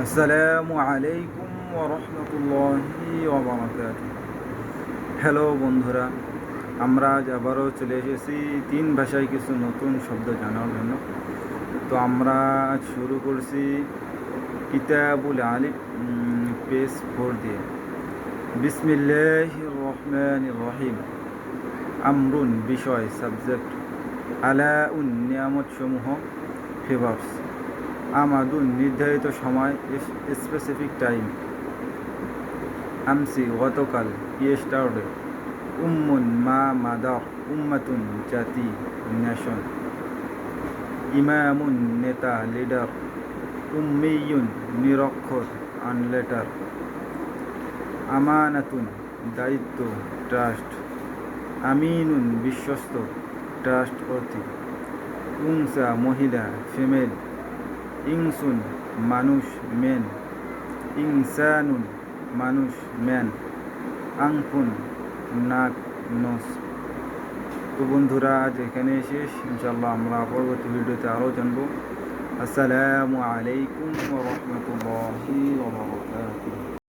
আসসালামু আলাইকুম ওয়া রাহমাতুল্লাহি ওয়া বারাকাতুহু। হ্যালো বন্ধুরা, আমরা আজ আবারও চলে এসেছি তিন ভাষায় কিছু নতুন শব্দ জানার জন্য। তো আমরা আজ শুরু করছি কিতাবুল আলিফ পেজ 4 দিয়ে। বিসমিল্লাহির রহমানির রহিম। আমরুন বিষয়, সাবজেক্ট। আলাউন নিয়ামত সমূহ, ফেভার্স। আমাদুন নির্ধারিত সময়, স্পেসিফিক টাইম। আমসি গতকাল, ইয়েস্টারডে। উম্মুন মা, মাদার। উম্মাতুন জাতি, নেশন। ইমামুন নেতা, লিডার। উম্মিয়ুন নিরক্ষর, আনলেটার। আমানাতুন দায়িত্ব, ট্রাস্ট। আমিনুন বিশ্বস্ত, ট্রাস্টওয়ার্থি। উনসা মহিলা, ফিমেল। ইনসুন মানুষ, মেন। ইনসানুন মানুষ, ম্যান। আংফুন নাক, নোস। তো বন্ধুরা, আজ এখানে শেষ। ইনশাল্লাহ আমরা পরবর্তী ভিডিওতে আরও জানবো। আসসালামু আলাইকুম ওয়া রাহমাতুল্লাহি ওয়া বারাকাতুহু।